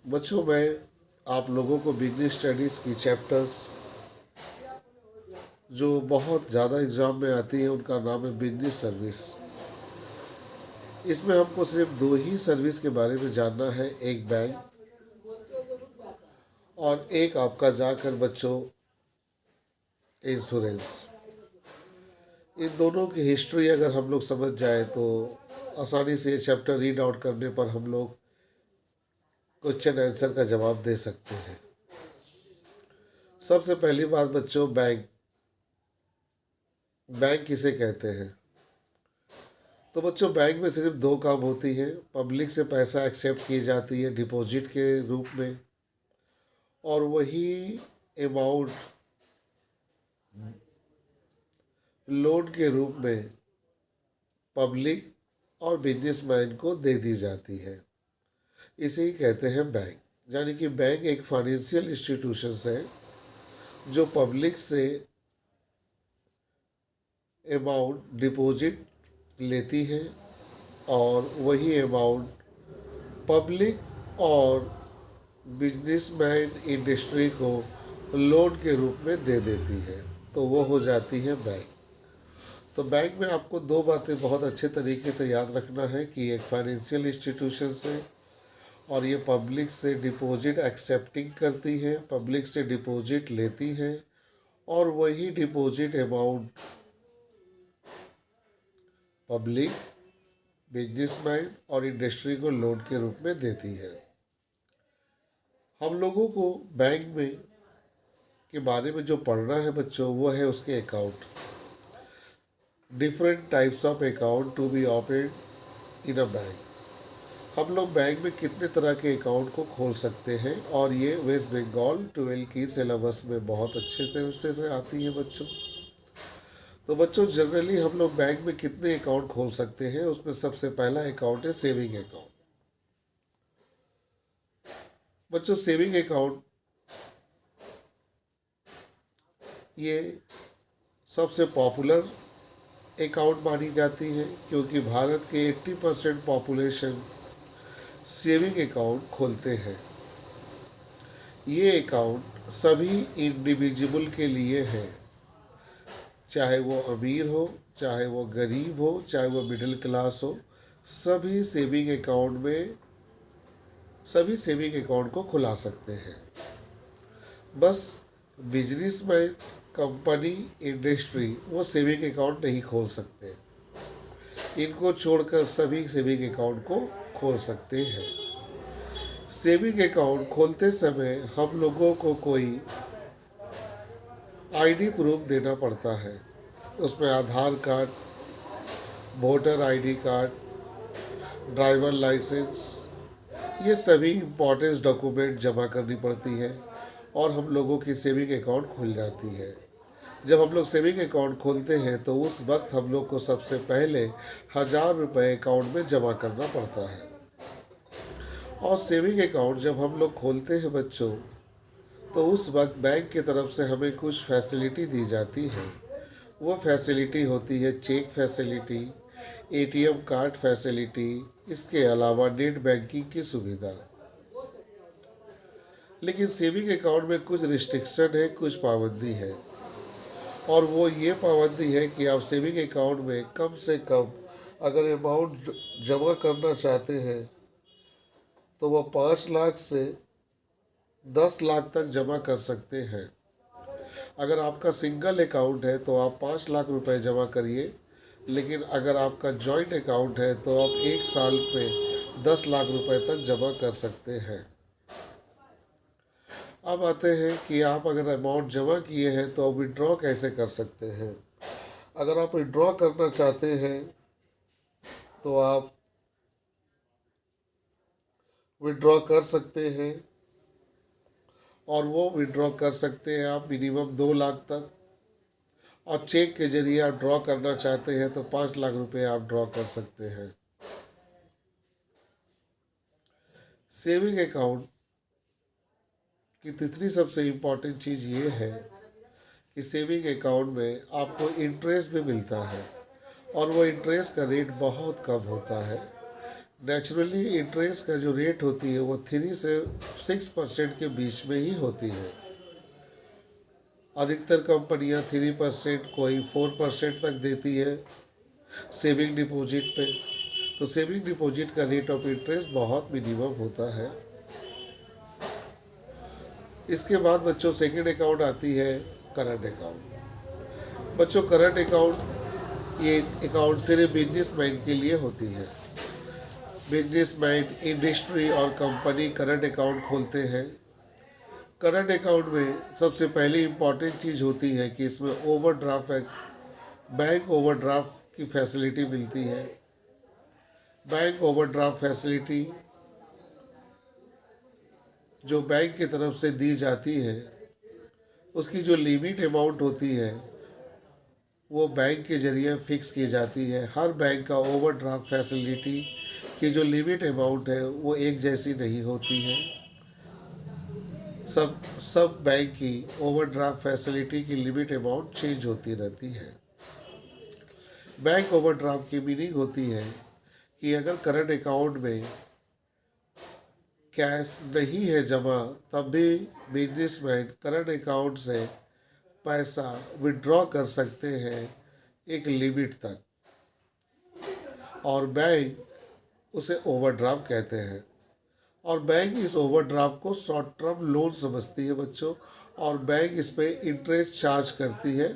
बच्चों, मैं आप लोगों को बिजनेस स्टडीज़ की चैप्टर्स जो बहुत ज़्यादा एग्ज़ाम में आती है उनका नाम है बिजनेस सर्विस। इसमें हमको सिर्फ दो ही सर्विस के बारे में जानना है, एक बैंक और एक आपका जाकर बच्चों इंश्योरेंस। इन दोनों की हिस्ट्री अगर हम लोग समझ जाए तो आसानी से ये चैप्टर रीड आउट करने पर हम लोग क्वेश्चन आंसर का जवाब दे सकते हैं। सबसे पहली बात बच्चों, बैंक। बैंक किसे कहते हैं? तो बच्चों, बैंक में सिर्फ दो काम होती है। पब्लिक से पैसा एक्सेप्ट की जाती है डिपॉजिट के रूप में, और वही अमाउंट लोन के रूप में पब्लिक और बिजनेसमैन को दे दी जाती है। इसे ही कहते हैं बैंक। यानी कि बैंक एक फाइनेंशियल इंस्टीट्यूशन है जो पब्लिक से अमाउंट डिपॉजिट लेती है और वही अमाउंट पब्लिक और बिजनेसमैन इंडस्ट्री को लोन के रूप में दे देती है, तो वो हो जाती है बैंक। तो बैंक में आपको दो बातें बहुत अच्छे तरीके से याद रखना है कि एक फाइनेंशियल इंस्टीट्यूशन है और ये पब्लिक से डिपॉजिट एक्सेप्टिंग करती है, पब्लिक से डिपॉजिट लेती है और वही डिपॉजिट अमाउंट पब्लिक, बिजनेसमैन और इंडस्ट्री को लोन के रूप में देती है। हम लोगों को बैंक में के बारे में जो पढ़ना है बच्चों, वो है उसके account. Different types of account to be open in a bank. हम लोग बैंक में कितने तरह के अकाउंट को खोल सकते हैं, और ये वेस्ट बंगाल 12 की सिलेबस में बहुत अच्छे तरीके से आती है बच्चों। तो बच्चों, जनरली हम लोग बैंक में कितने अकाउंट खोल सकते हैं, उसमें सबसे पहला अकाउंट है सेविंग अकाउंट। बच्चों, सेविंग अकाउंट ये सबसे पॉपुलर अकाउंट मानी जाती है, क्योंकि भारत के 80% पॉपुलेशन सेविंग अकाउंट खोलते हैं। ये अकाउंट सभी इंडिविजुअल के लिए है, चाहे वो अमीर हो, चाहे वो गरीब हो, चाहे वो मिडिल क्लास हो। सभी सेविंग अकाउंट में सभी सेविंग अकाउंट को खुला सकते हैं। बस बिजनेसमैन, कंपनी, इंडस्ट्री वो सेविंग अकाउंट नहीं खोल सकते। इनको छोड़कर सभी सेविंग अकाउंट को खोल सकते हैं। सेविंग अकाउंट खोलते समय हम लोगों को कोई आईडी प्रूफ देना पड़ता है। उसमें Aadhaar card, voter ID card, driver licence, ये सभी इम्पोर्टेंट डॉक्यूमेंट जमा करनी पड़ती है और हम लोगों की सेविंग अकाउंट खुल जाती है। जब हम लोग सेविंग अकाउंट खोलते हैं तो उस वक्त हम लोग को सबसे पहले 1000 रुपये अकाउंट में जमा करना पड़ता है। और सेविंग अकाउंट जब हम लोग खोलते हैं बच्चों, तो उस वक्त बैंक की तरफ से हमें कुछ फैसिलिटी दी जाती है। वो फैसिलिटी होती है cheque facility, ATM card facility, इसके अलावा नेट बैंकिंग की सुविधा। लेकिन सेविंग अकाउंट में कुछ रिस्ट्रिक्शन है, कुछ पाबंदी है, और वो ये पाबंदी है कि आप सेविंग अकाउंट में कम से कम अगर अमाउंट जमा करना चाहते हैं तो वह 5 लाख से 10 लाख तक जमा कर सकते हैं। अगर आपका सिंगल अकाउंट है तो आप 5 लाख रुपए जमा करिए, लेकिन अगर आपका जॉइंट अकाउंट है तो आप एक साल में 10 लाख रुपए तक जमा कर सकते हैं। अब आते हैं कि आप अगर अमाउंट जमा किए हैं तो आप विड्रॉ कैसे कर सकते हैं। अगर आप विड्रॉ करना चाहते हैं तो आप विड्रॉ कर सकते हैं, और वो विड्रॉ कर सकते हैं आप मिनिमम 2 लाख तक। और चेक के जरिए आप ड्रॉ करना चाहते हैं तो 5 लाख रुपए आप ड्रॉ कर सकते हैं। सेविंग अकाउंट की तीसरी सबसे इम्पॉर्टेंट चीज़ ये है कि सेविंग अकाउंट में आपको इंटरेस्ट भी मिलता है, और वो इंटरेस्ट का रेट बहुत कम होता है। नेचुरली इंटरेस्ट का जो रेट होती है वो 3 से 6% के बीच में ही होती है। अधिकतर कंपनियां 3%, कोई 4% तक देती है सेविंग डिपॉजिट पे। तो सेविंग डिपॉजिट का रेट ऑफ इंटरेस्ट बहुत मिनिमम होता है। इसके बाद बच्चों सेकंड अकाउंट आती है करंट अकाउंट। बच्चों करंट अकाउंट, ये अकाउंट सिर्फ बिजनेसमैन के लिए होती है। बिजनेसमैन, इंडस्ट्री और कंपनी करंट अकाउंट खोलते हैं। करंट अकाउंट में सबसे पहली इम्पॉर्टेंट चीज़ होती है कि इसमें ओवरड्राफ्ट, बैंक ओवरड्राफ्ट की फैसिलिटी मिलती है। बैंक ओवरड्राफ्ट फैसिलिटी जो बैंक की तरफ से दी जाती है, उसकी जो लिमिट अमाउंट होती है वो बैंक के जरिए फिक्स की जाती है। हर बैंक का ओवरड्राफ्ट फैसिलिटी की जो लिमिट अमाउंट है वो एक जैसी नहीं होती है। सब बैंक की ओवरड्राफ्ट फैसिलिटी की लिमिट अमाउंट चेंज होती रहती है। बैंक ओवरड्राफ्ट की मीनिंग होती है कि अगर करंट अकाउंट में कैश नहीं है जमा, तब भी बिजनेसमैन करंट अकाउंट से पैसा विड्रॉ कर सकते हैं एक लिमिट तक, और बैंक उसे ओवरड्राफ्ट कहते हैं। और बैंक इस ओवरड्राफ्ट को शॉर्ट टर्म लोन समझती है बच्चों, और बैंक इस पे इंटरेस्ट चार्ज करती है।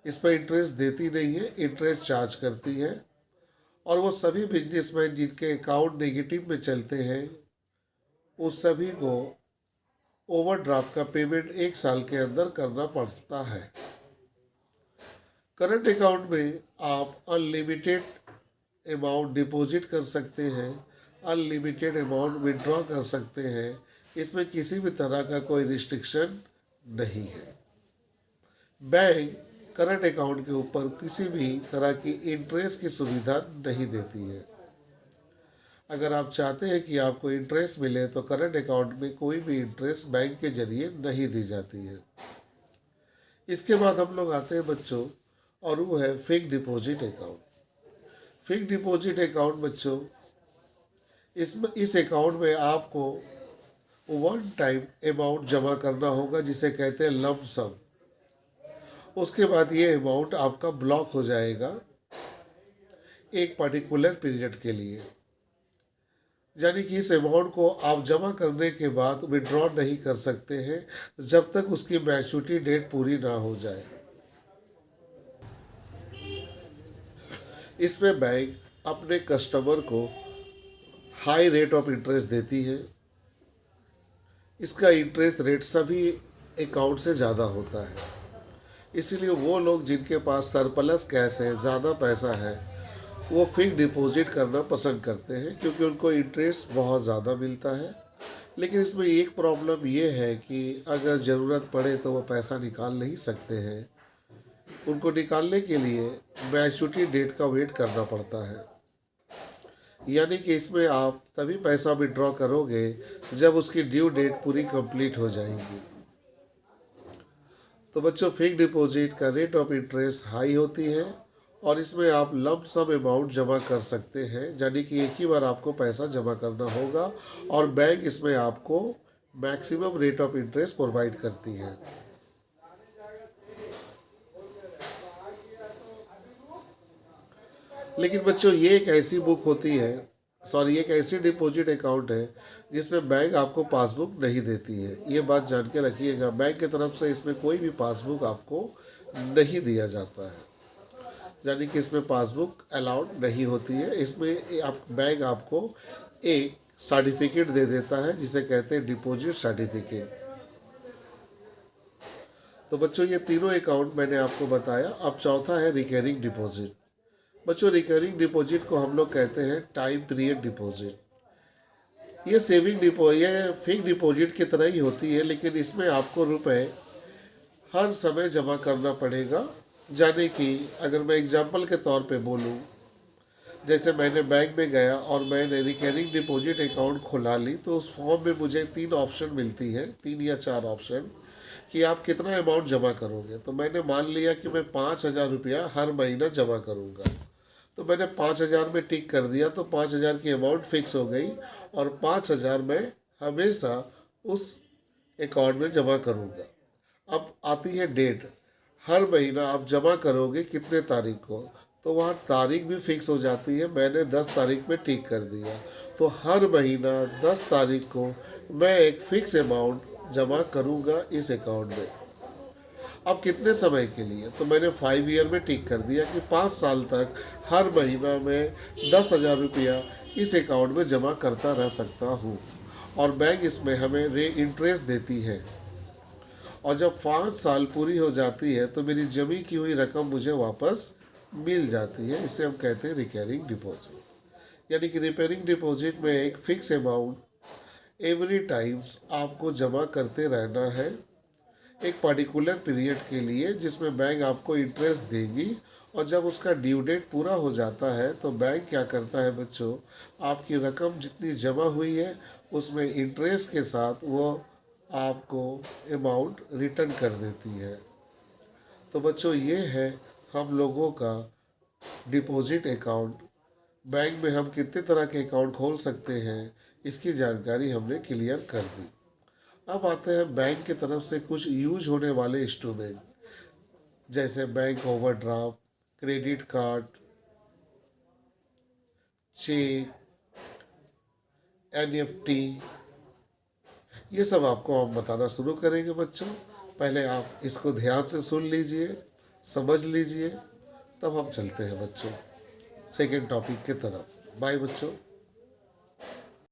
इस पर इंटरेस्ट देती नहीं है, इंटरेस्ट चार्ज करती है। और वो सभी बिजनेसमैन जिनके अकाउंट नेगेटिव में चलते हैं, उस सभी को ओवरड्राफ्ट का पेमेंट 1 साल के अंदर करना पड़ता है। करंट अकाउंट में आप अनलिमिटेड अमाउंट डिपॉजिट कर सकते हैं, अनलिमिटेड अमाउंट विड्रॉ कर सकते हैं। इसमें किसी भी तरह का कोई रिस्ट्रिक्शन नहीं है। बैंक करंट अकाउंट के ऊपर किसी भी तरह की इंटरेस्ट की सुविधा नहीं देती है। अगर आप चाहते हैं कि आपको इंटरेस्ट मिले तो करंट अकाउंट में कोई भी इंटरेस्ट बैंक के जरिए नहीं दी जाती है। इसके बाद हम लोग आते हैं बच्चों, और वो है fixed deposit account. Fixed deposit account बच्चों, इस अकाउंट में आपको वन टाइम अमाउंट जमा करना होगा जिसे कहते हैं लंप सम। उसके बाद ये अमाउंट आपका ब्लॉक हो जाएगा एक पर्टिकुलर पीरियड के लिए। यानी कि इस अमाउंट को आप जमा करने के बाद विड्रॉ नहीं कर सकते हैं जब तक उसकी मैच्योरिटी डेट पूरी ना हो जाए। इसमें बैंक अपने कस्टमर को हाई रेट ऑफ इंटरेस्ट देती है। इसका इंटरेस्ट रेट सभी अकाउंट से ज़्यादा होता है। इसीलिए वो लोग जिनके पास सरप्लस कैश है, ज़्यादा पैसा है, वो फिक्स्ड डिपॉजिट करना पसंद करते हैं क्योंकि उनको इंटरेस्ट बहुत ज़्यादा मिलता है। लेकिन इसमें एक प्रॉब्लम ये है कि अगर ज़रूरत पड़े तो वो पैसा निकाल नहीं सकते हैं। उनको निकालने के लिए मैच्योरिटी डेट का वेट करना पड़ता है। यानी कि इसमें आप तभी पैसा विड्रॉ करोगे जब उसकी ड्यू डेट पूरी कंप्लीट हो जाएगी। तो बच्चों, फिक्स्ड डिपॉजिट का रेट ऑफ इंटरेस्ट हाई होती है और इसमें आप लंप सम अमाउंट जमा कर सकते हैं। यानी कि एक ही बार आपको पैसा जमा करना होगा और बैंक इसमें आपको maximum rate of interest provide करती है। लेकिन बच्चों, ये एक ऐसी बुक होती है, एक ऐसी डिपॉजिट अकाउंट है जिसमें बैंक आपको पासबुक नहीं देती है। ये बात जान के रखिएगा, बैंक की तरफ से इसमें कोई भी पासबुक आपको नहीं दिया जाता है। यानी कि इसमें पासबुक अलाउड नहीं होती है। इसमें बैंक आपको एक सर्टिफिकेट दे देता है जिसे कहते हैं डिपॉजिट सर्टिफिकेट। तो बच्चों, ये तीनों अकाउंट मैंने आपको बताया। अब चौथा है रिकरिंग डिपॉजिट। बच्चों, रिकरिंग डिपॉजिट को हम लोग कहते हैं टाइम पीरियड डिपॉजिट। ये फिक्स्ड डिपॉजिट की तरह ही होती है, लेकिन इसमें आपको रुपए हर समय जमा करना पड़ेगा। जाने कि अगर मैं एग्जांपल के तौर पे बोलूँ, जैसे मैंने बैंक में गया और मैंने रिकरिंग डिपॉजिट अकाउंट खुला ली, तो उस फॉर्म में मुझे 3 ऑप्शन मिलती है, 3 या 4 ऑप्शन, कि आप कितना अमाउंट जमा करोगे। तो मैंने मान लिया कि मैं 5,000 रुपया हर महीना जमा करूँगा। तो मैंने 5,000 में टिक कर दिया, तो 5,000 की अमाउंट फिक्स हो गई और 5,000 मैं हमेशा उस अकाउंट में जमा करूँगा। अब आती है डेट, हर महीना आप जमा करोगे कितने तारीख को, तो वहाँ तारीख भी फिक्स हो जाती है। मैंने 10 तारीख में टिक कर दिया, तो हर महीना 10 तारीख को मैं एक फिक्स अमाउंट जमा करूँगा इस अकाउंट में। अब कितने समय के लिए, तो मैंने 5 ईयर में टिक कर दिया कि 5 साल तक हर महीना में 10,000 रुपया इस अकाउंट में जमा करता रह सकता हूँ और बैंक इसमें हमें इंटरेस्ट देती है। और जब 5 साल पूरी हो जाती है तो मेरी जमी की हुई रकम मुझे वापस मिल जाती है। इसे हम कहते हैं रिकरिंग डिपॉजिट। यानी कि रिकरिंग डिपॉजिट में एक फिक्स अमाउंट एवरी टाइम्स आपको जमा करते रहना है एक पर्टिकुलर पीरियड के लिए, जिसमें बैंक आपको इंटरेस्ट देगी। और जब उसका ड्यू डेट पूरा हो जाता है तो बैंक क्या करता है बच्चों, आपकी रकम जितनी जमा हुई है उसमें इंटरेस्ट के साथ वो आपको अमाउंट रिटर्न कर देती है। तो बच्चों ये है हम लोगों का डिपॉजिट अकाउंट। बैंक में हम कितने तरह के अकाउंट खोल सकते हैं इसकी जानकारी हमने क्लियर कर दी। अब आते हैं बैंक की तरफ से कुछ यूज होने वाले इंस्ट्रूमेंट, जैसे bank overdraft, credit card, cheque, NEFT. ये सब आपको हम बताना शुरू करेंगे बच्चों। पहले आप इसको ध्यान से सुन लीजिए, समझ लीजिए, तब हम चलते हैं बच्चों सेकेंड टॉपिक की तरफ। बाय बच्चों।